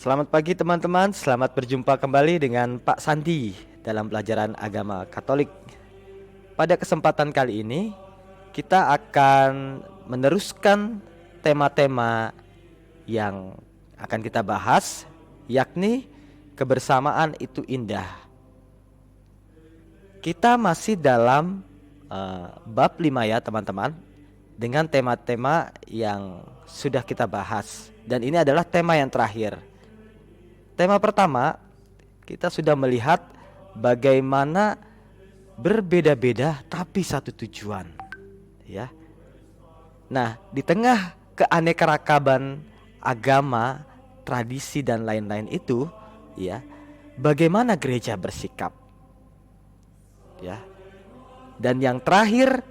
Selamat pagi teman-teman, selamat berjumpa kembali dengan Pak Sandi dalam pelajaran agama Katolik. Pada kesempatan kali ini, kita akan meneruskan tema-tema yang akan kita bahas, yakni kebersamaan itu indah. Kita masih dalam bab 5 ya teman-teman, dengan tema-tema yang sudah kita bahas. Dan ini adalah tema yang terakhir. Tema pertama, kita sudah melihat bagaimana berbeda-beda tapi satu tujuan, ya. Nah, di tengah keanekaragaman agama, tradisi dan lain-lain itu, ya, bagaimana gereja bersikap, ya. Dan yang terakhir,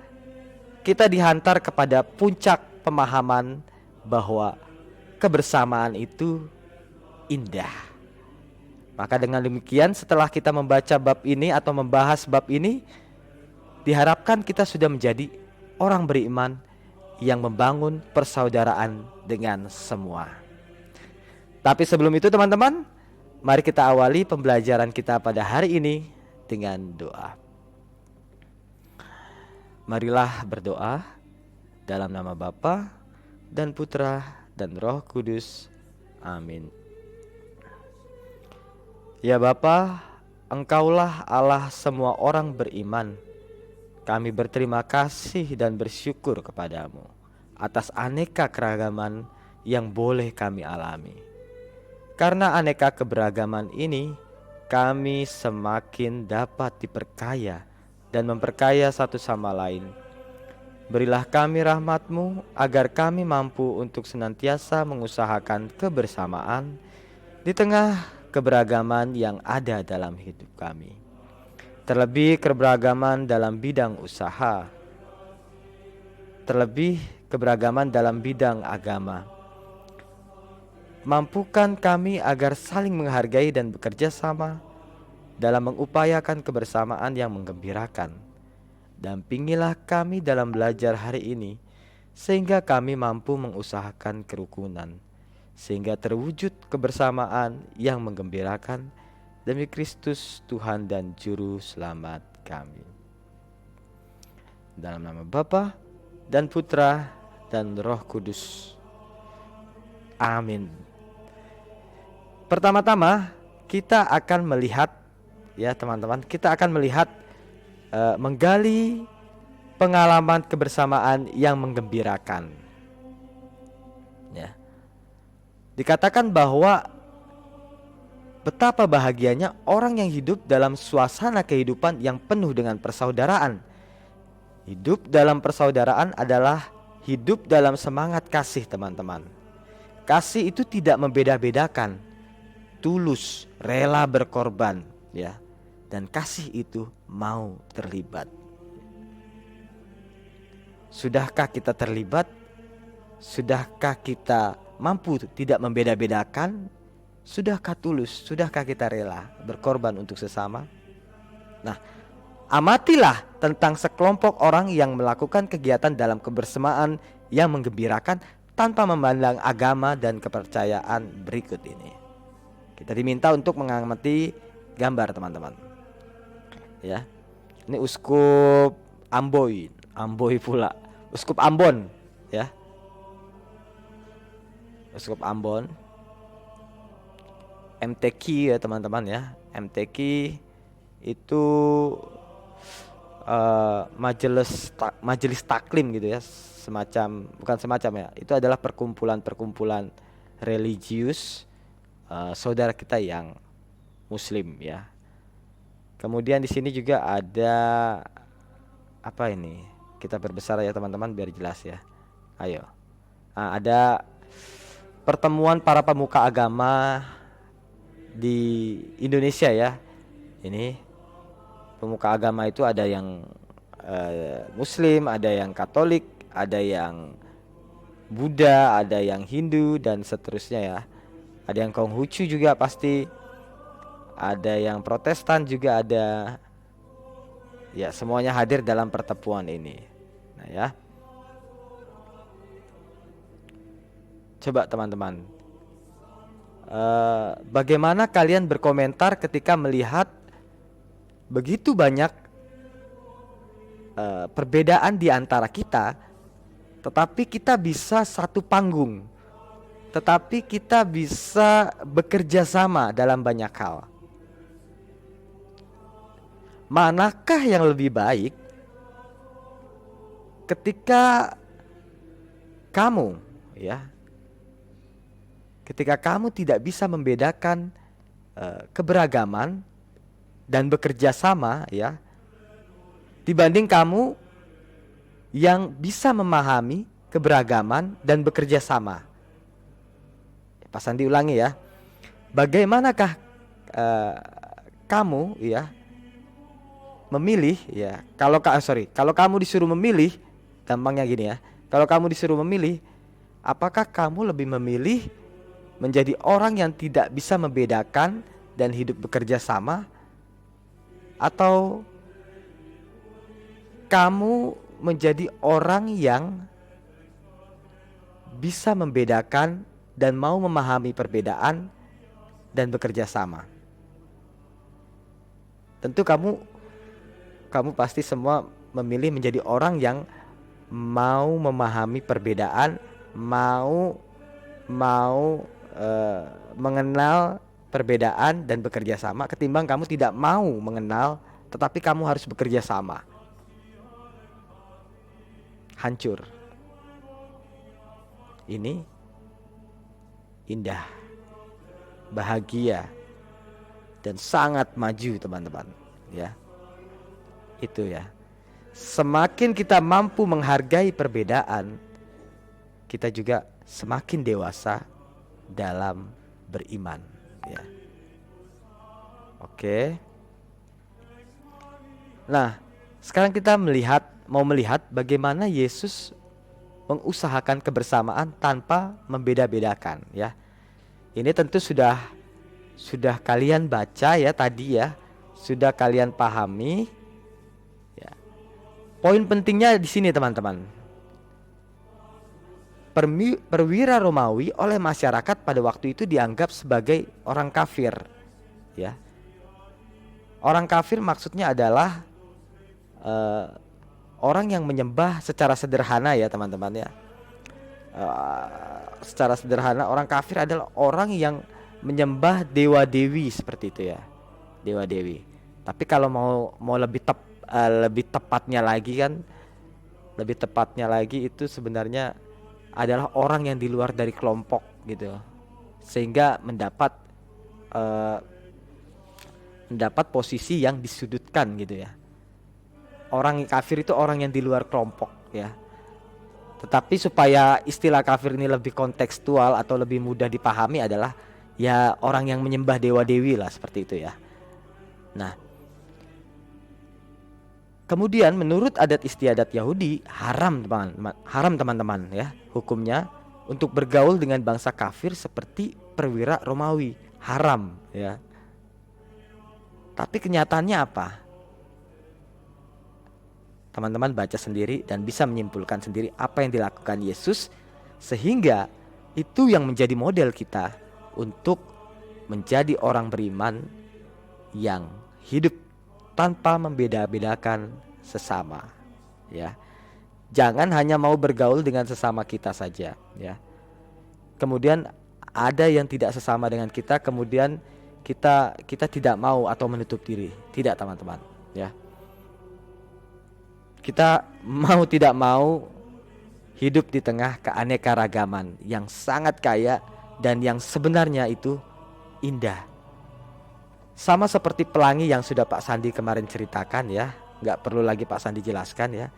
kita dihantar kepada puncak pemahaman bahwa kebersamaan itu indah. Maka dengan demikian setelah kita membaca bab ini atau membahas bab ini, diharapkan kita sudah menjadi orang beriman yang membangun persaudaraan dengan semua. Tapi sebelum itu teman-teman, mari kita awali pembelajaran kita pada hari ini dengan doa. Marilah berdoa dalam nama Bapa dan Putra dan Roh Kudus. Amin. Ya Bapa, Engkaulah Allah semua orang beriman. Kami berterima kasih dan bersyukur kepadamu atas aneka keragaman yang boleh kami alami. Karena aneka keberagaman ini, kami semakin dapat diperkaya dan memperkaya satu sama lain. Berilah kami rahmat-Mu agar kami mampu untuk senantiasa mengusahakan kebersamaan di tengah keberagaman yang ada dalam hidup kami. Terlebih keberagaman dalam bidang usaha, terlebih keberagaman dalam bidang agama. Mampukan kami agar saling menghargai dan bekerja sama dalam mengupayakan kebersamaan yang menggembirakan. Dampingilah kami dalam belajar hari ini, sehingga kami mampu mengusahakan kerukunan, sehingga terwujud kebersamaan yang menggembirakan demi Kristus Tuhan dan Juru Selamat kami. Dalam nama Bapa dan Putra dan Roh Kudus. Amin. Pertama-tama kita akan melihat, ya teman-teman, kita akan melihat menggali pengalaman kebersamaan yang menggembirakan. Ya. Dikatakan bahwa betapa bahagianya orang yang hidup dalam suasana kehidupan yang penuh dengan persaudaraan. Hidup dalam persaudaraan adalah hidup dalam semangat kasih, teman-teman. Kasih itu tidak membeda-bedakan, tulus, rela berkorban, ya. Dan kasih itu mau terlibat. Sudahkah kita terlibat? Sudahkah kita mampu tidak membeda-bedakan? Sudahkah tulus? Sudahkah kita rela berkorban untuk sesama? Nah, amatilah tentang sekelompok orang yang melakukan kegiatan dalam kebersamaan yang menggembirakan tanpa memandang agama dan kepercayaan berikut ini. Kita diminta untuk mengamati gambar, teman-teman. Ya, ini Uskup Amboy pula, Uskup Ambon, ya. Uskup Ambon, MTQ ya teman-teman ya. MTQ itu majelis taklim gitu ya, semacam, bukan semacam ya, itu adalah perkumpulan religius saudara kita yang Muslim ya. Kemudian di sini juga ada apa ini? Kita berbesar ya teman-teman biar jelas ya. Ayo. Nah, ada pertemuan para pemuka agama di Indonesia ya. Ini pemuka agama itu ada yang Muslim, ada yang Katolik, ada yang Buddha, ada yang Hindu dan seterusnya ya. Ada yang Konghucu juga pasti. Ada yang Protestan juga ada. Ya, semuanya hadir dalam pertemuan ini. Nah ya. Coba teman-teman, Bagaimana kalian berkomentar ketika melihat begitu banyak perbedaan di antara kita, tetapi kita bisa satu panggung, tetapi kita bisa bekerja sama dalam banyak hal. Manakah yang lebih baik ketika kamu ketika kamu tidak bisa membedakan keberagaman dan bekerja sama dibanding kamu yang bisa memahami keberagaman dan bekerja sama. Pak Sandi ulangi ya. Bagaimanakah kamu memilih kalau kamu disuruh memilih, gampangnya gini ya. Kalau kamu disuruh memilih, apakah kamu lebih memilih menjadi orang yang tidak bisa membedakan dan hidup bekerja sama, atau kamu menjadi orang yang bisa membedakan dan mau memahami perbedaan dan bekerja sama? Tentu kamu pasti semua memilih menjadi orang yang mau memahami perbedaan, mau mengenal perbedaan dan bekerja sama, ketimbang kamu tidak mau mengenal tetapi kamu harus bekerja sama. Hancur. Ini indah, bahagia, dan sangat maju, teman-teman ya. Itu ya. Semakin kita mampu menghargai perbedaan, kita juga semakin dewasa dalam beriman ya. Oke. Nah, sekarang kita mau melihat bagaimana Yesus mengusahakan kebersamaan tanpa membeda-bedakan ya. Ini tentu sudah kalian baca ya tadi ya. Sudah kalian pahami ya. Poin pentingnya di sini, teman-teman. Perwira Romawi oleh masyarakat pada waktu itu dianggap sebagai orang kafir ya. Orang kafir maksudnya adalah orang yang menyembah secara sederhana ya, teman-teman ya. Secara sederhana, orang kafir adalah orang yang menyembah dewa-dewi seperti itu ya, dewa-dewi. Tapi kalau mau lebih tepatnya lagi itu sebenarnya adalah orang yang di luar dari kelompok gitu, sehingga mendapat posisi yang disudutkan gitu ya. Orang kafir itu orang yang di luar kelompok ya. Tetapi supaya istilah kafir ini lebih kontekstual atau lebih mudah dipahami adalah ya orang yang menyembah dewa-dewi lah, seperti itu ya. Nah, kemudian menurut adat istiadat Yahudi haram teman-teman ya, hukumnya untuk bergaul dengan bangsa kafir seperti perwira Romawi, haram ya. Tapi kenyataannya apa? Teman-teman baca sendiri dan bisa menyimpulkan sendiri apa yang dilakukan Yesus, sehingga itu yang menjadi model kita untuk menjadi orang beriman yang hidup tanpa membeda-bedakan sesama ya. Jangan hanya mau bergaul dengan sesama kita saja ya. Kemudian ada yang tidak sesama dengan kita, kemudian kita tidak mau atau menutup diri. Tidak, teman-teman ya. Kita mau tidak mau hidup di tengah keanekaragaman yang sangat kaya dan yang sebenarnya itu indah. Sama seperti pelangi yang sudah Pak Sandi kemarin ceritakan ya. Gak perlu lagi Pak Sandi jelaskan ya.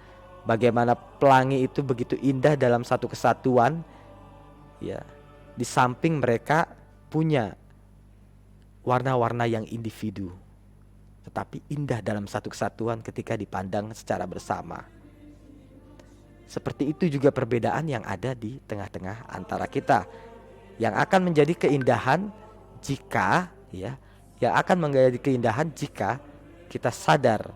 Bagaimana pelangi itu begitu indah dalam satu kesatuan ya. Di samping mereka punya warna-warna yang individu, tetapi indah dalam satu kesatuan ketika dipandang secara bersama. Seperti itu juga perbedaan yang ada di tengah-tengah antara kita, yang akan menjadi keindahan jika kita sadar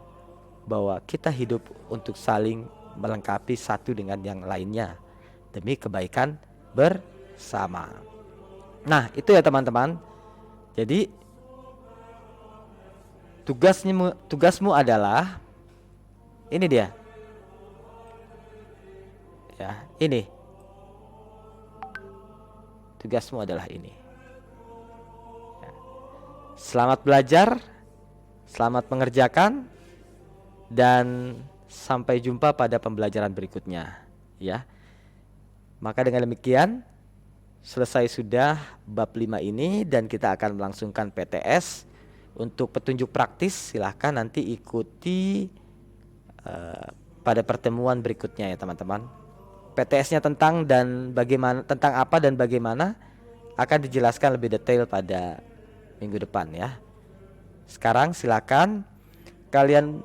bahwa kita hidup untuk saling melengkapi satu dengan yang lainnya demi kebaikan bersama. Nah, itu ya teman-teman. Jadi tugasmu adalah ini dia. Ya, ini. Tugasmu adalah ini. Ya. Selamat belajar, selamat mengerjakan, dan sampai jumpa pada pembelajaran berikutnya, ya. Maka dengan demikian selesai sudah bab 5 ini dan kita akan melangsungkan PTS. Untuk petunjuk praktis silahkan nanti ikuti pada pertemuan berikutnya ya teman-teman. PTS-nya tentang apa dan bagaimana akan dijelaskan lebih detail pada minggu depan ya. Sekarang silakan kalian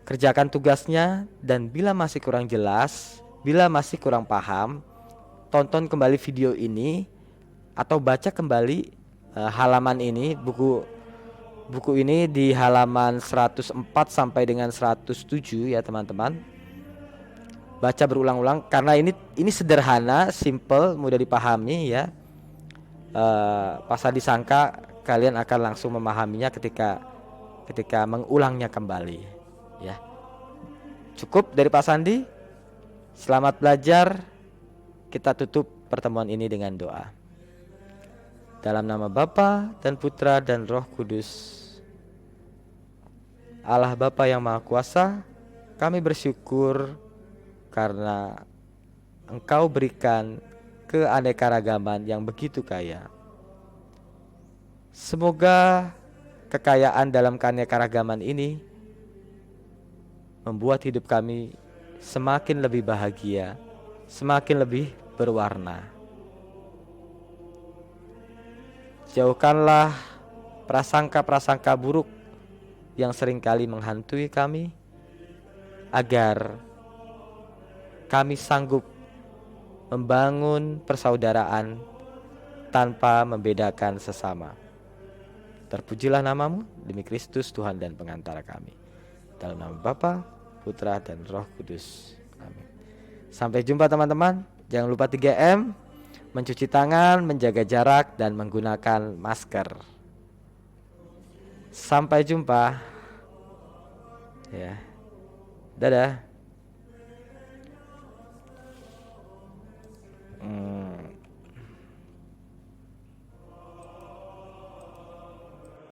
kerjakan tugasnya, dan bila masih kurang jelas, bila masih kurang paham, tonton kembali video ini atau baca kembali halaman ini, buku ini di halaman 104 sampai dengan 107 ya teman-teman. Baca berulang-ulang karena ini sederhana, simple, mudah dipahami ya. Pasal disangka kalian akan langsung memahaminya ketika mengulangnya kembali ya. Cukup dari Pak Sandi. Selamat belajar. Kita tutup pertemuan ini dengan doa. Dalam nama Bapa dan Putra dan Roh Kudus. Allah Bapa yang Maha Kuasa, kami bersyukur karena Engkau berikan keanekaragaman yang begitu kaya. Semoga kekayaan dalam keanekaragaman ini membuat hidup kami semakin lebih bahagia, semakin lebih berwarna. Jauhkanlah prasangka-prasangka buruk yang seringkali menghantui kami, agar kami sanggup membangun persaudaraan tanpa membedakan sesama. Terpujilah namamu, demi Kristus Tuhan dan pengantara kami. Dalam nama Bapa, Putra dan Roh Kudus. Amin. Sampai jumpa teman-teman. Jangan lupa 3M, mencuci tangan, menjaga jarak, dan menggunakan masker. Sampai jumpa. Ya. Dadah.